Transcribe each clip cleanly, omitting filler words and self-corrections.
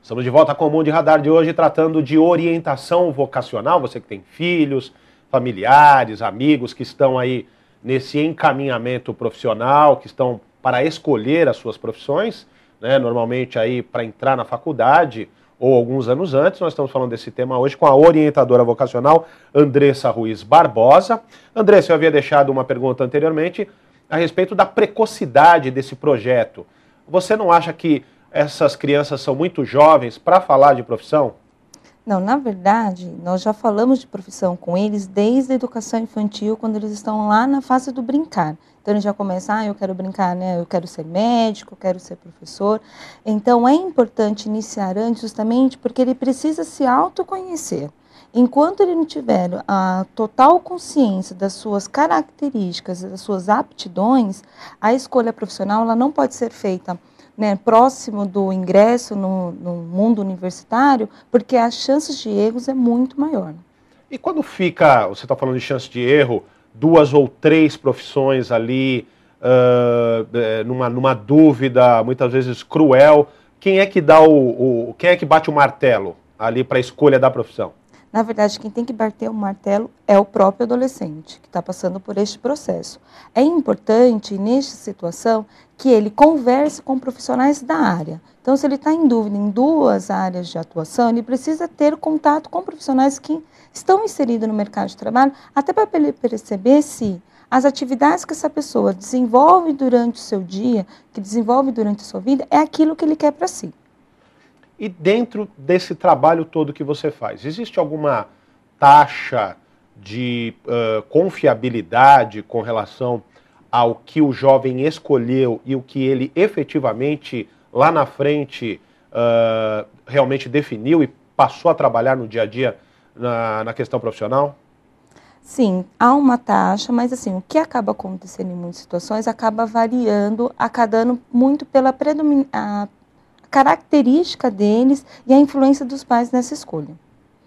Estamos de volta com o Mundo de Radar de hoje, tratando de orientação vocacional. Você que tem filhos, familiares, amigos que estão aí nesse encaminhamento profissional, que estão para escolher as suas profissões, né? Normalmente aí para entrar na faculdade ou alguns anos antes. Nós estamos falando desse tema hoje com a orientadora vocacional Andressa Ruiz Barbosa. Andressa, eu havia deixado uma pergunta anteriormente a respeito da precocidade desse projeto. Você não acha que essas crianças são muito jovens para falar de profissão? Não, na verdade, nós já falamos de profissão com eles desde a educação infantil, quando eles estão lá na fase do brincar. Então, eles já começam, eu quero brincar, né? Eu quero ser médico, eu quero ser professor. Então, é importante iniciar antes, justamente porque ele precisa se autoconhecer. Enquanto ele não tiver a total consciência das suas características, das suas aptidões, a escolha profissional ela não pode ser feita, né, próximo do ingresso no mundo universitário, porque as chances de erros é muito maior. E quando fica, você está falando de chance de erro, 2 ou 3 profissões ali, numa dúvida, muitas vezes cruel, quem é que dá quem é que bate o martelo ali para a escolha da profissão? Na verdade, quem tem que bater o martelo é o próprio adolescente, que está passando por este processo. É importante, nesta situação, que ele converse com profissionais da área. Então, se ele está em dúvida em 2 áreas de atuação, ele precisa ter contato com profissionais que estão inseridos no mercado de trabalho, até para ele perceber se as atividades que essa pessoa desenvolve durante o seu dia, que desenvolve durante a sua vida, é aquilo que ele quer para si. E dentro desse trabalho todo que você faz, existe alguma taxa de confiabilidade com relação ao que o jovem escolheu e o que ele efetivamente lá na frente realmente definiu e passou a trabalhar no dia a dia na questão profissional? Sim, há uma taxa, mas assim, o que acaba acontecendo em muitas situações acaba variando, acabando muito pela característica deles e a influência dos pais nessa escolha.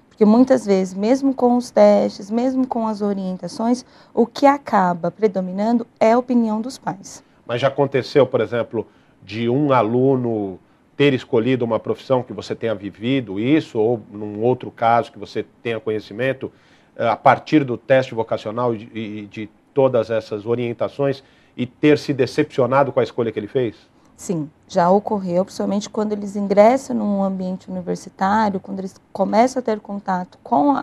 Porque muitas vezes, mesmo com os testes, mesmo com as orientações, o que acaba predominando é a opinião dos pais. Mas já aconteceu, por exemplo, de um aluno ter escolhido uma profissão que você tenha vivido isso, ou num outro caso que você tenha conhecimento, a partir do teste vocacional e de todas essas orientações, e ter se decepcionado com a escolha que ele fez? Sim, já ocorreu, principalmente quando eles ingressam num ambiente universitário, quando eles começam a ter contato com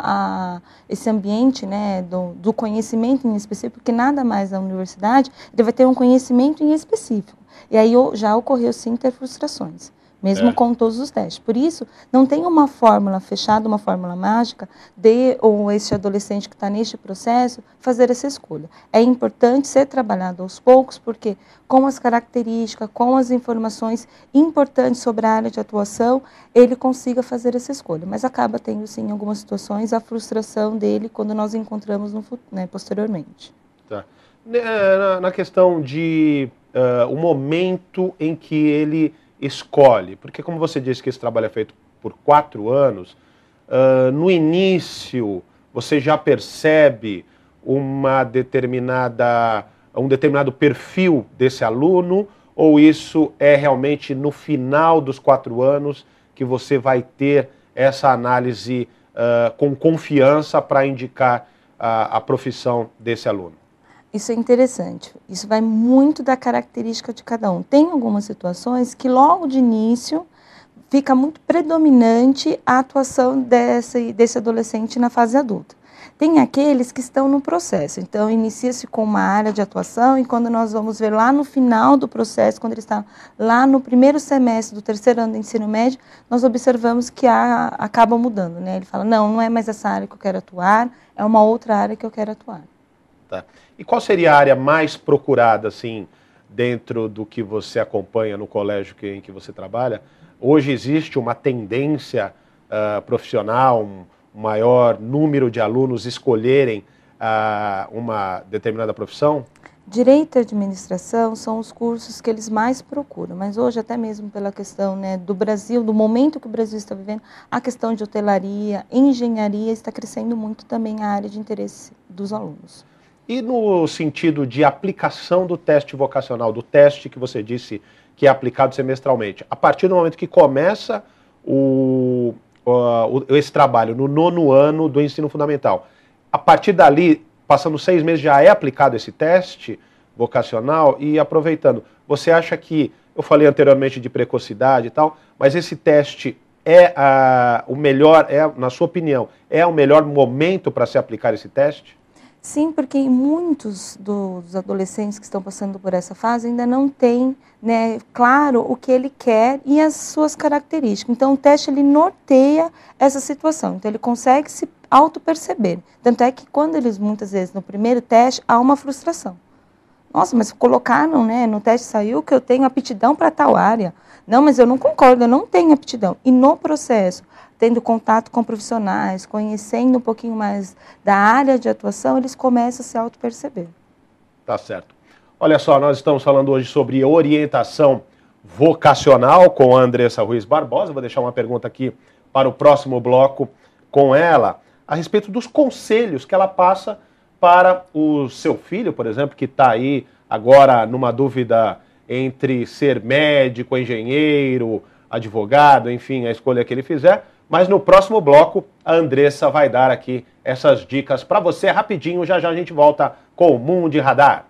esse ambiente, né, do conhecimento em específico, porque nada mais na universidade, ele vai ter um conhecimento em específico. E aí já ocorreu sim ter frustrações, mesmo com todos os testes. Por isso, não tem uma fórmula fechada, uma fórmula mágica ou esse adolescente que está neste processo fazer essa escolha. É importante ser trabalhado aos poucos, porque com as características, com as informações importantes sobre a área de atuação, ele consiga fazer essa escolha. Mas acaba tendo, sim, em algumas situações, a frustração dele quando nós encontramos posteriormente. Tá. Na questão de o momento em que ele escolhe, porque como você disse que esse trabalho é feito por 4 anos, no início você já percebe um determinado perfil desse aluno, ou isso é realmente no final dos 4 anos que você vai ter essa análise com confiança para indicar a profissão desse aluno? Isso é interessante, isso vai muito da característica de cada um. Tem algumas situações que logo de início fica muito predominante a atuação desse adolescente na fase adulta. Tem aqueles que estão no processo, então inicia-se com uma área de atuação e quando nós vamos ver lá no final do processo, quando ele está lá no primeiro semestre do 3º ano do ensino médio, nós observamos que acaba mudando, né? Ele fala, não é mais essa área que eu quero atuar, é uma outra área que eu quero atuar. Tá. E qual seria a área mais procurada, assim, dentro do que você acompanha no colégio em que você trabalha? Hoje existe uma tendência profissional, um maior número de alunos escolherem uma determinada profissão? Direito e administração são os cursos que eles mais procuram, mas hoje até mesmo pela questão, né, do Brasil, do momento que o Brasil está vivendo, a questão de hotelaria, engenharia está crescendo muito também a área de interesse dos alunos. E no sentido de aplicação do teste vocacional, do teste que você disse que é aplicado semestralmente, a partir do momento que começa esse trabalho no 9º ano do ensino fundamental. A partir dali, passando 6 meses, já é aplicado esse teste vocacional? E aproveitando, você acha que, eu falei anteriormente de precocidade e tal, mas esse teste é o melhor, na sua opinião, é o melhor momento para se aplicar esse teste? Sim, porque muitos dos adolescentes que estão passando por essa fase ainda não têm, né, claro o que ele quer e as suas características. Então, o teste ele norteia essa situação. Então, ele consegue se auto-perceber. Tanto é que quando eles, muitas vezes, no primeiro teste, há uma frustração. Nossa, mas colocaram, né, no teste saiu que eu tenho aptidão para tal área. Não, mas eu não concordo, eu não tenho aptidão. E no processo, tendo contato com profissionais, conhecendo um pouquinho mais da área de atuação, eles começam a se auto-perceber. Tá certo. Olha só, nós estamos falando hoje sobre orientação vocacional com a Andressa Ruiz Barbosa. Vou deixar uma pergunta aqui para o próximo bloco com ela, a respeito dos conselhos que ela passa para o seu filho, por exemplo, que está aí agora numa dúvida entre ser médico, engenheiro, advogado, enfim, a escolha que ele fizer. Mas no próximo bloco, a Andressa vai dar aqui essas dicas para você rapidinho. Já já a gente volta com o Mundo de Radar.